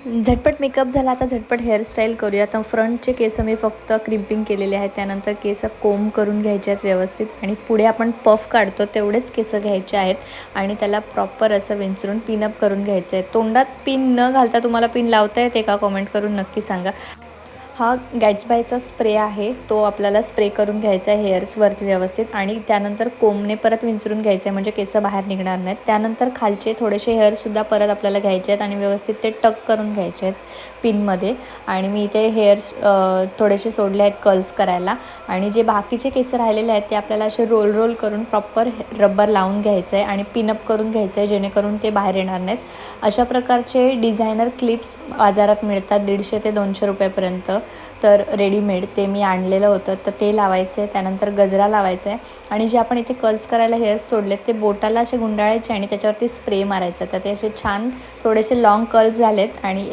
झटपट मेकअप झाला, आता झटपट हेअरस्टाईल करूया. तर फ्रंटचे केस मी फक्त क्रिम्पिंग केलेले आहेत. त्यानंतर केस कोंब करून घ्यायचे आहेत व्यवस्थित आणि पुढे आपण पफ काढतो तेवढेच केस घ्यायचे आहेत आणि त्याला प्रॉपर असं विंचरून पिनअप करून घ्यायचं आहे. तोंडात पिन न घालता तुम्हाला पिन लावता येते का कमेंट करून नक्की सांगा. हा गॅट्सबायचा स्प्रे आहे, तो आपल्याला स्प्रे करून घ्यायचा आहे हेअर्सवरती व्यवस्थित आणि त्यानंतर कोंबने परत विंचरून घ्यायचं आहे म्हणजे केस बाहेर निघणार नाहीत. त्यानंतर खालचे थोडेसे हेअरसुद्धा परत आपल्याला घ्यायचे आहेत आणि व्यवस्थित ते टक करून घ्यायचे आहेत पिनमध्ये. आणि मी इथे हेअर्स थोडेसे सोडले आहेत कर्ल्स करायला आणि जे बाकीचे केस राहिलेले आहेत ते आपल्याला असे रोल रोल करून प्रॉपर रबर लावून घ्यायचं आहे आणि पिनअप करून घ्यायचं आहे जेणेकरून ते बाहेर येणार नाहीत. अशा प्रकारचे डिझायनर क्लिप्स बाजारात मिळतात 150 ते 200 रुपयापर्यंत. तर रेडीमेड ते मी आणलेलं होतं, तर ते लावायचं आहे. त्यानंतर गजरा लावायचा आहे आणि जे आपण इथे कर्ल्स करायला हेअर्स सोडलेत ते बोटाला असे गुंडाळायचे आणि त्याच्यावरती स्प्रे मारायचा. तर ते असे छान थोडेसे लाँग कर्ल्स झालेत आणि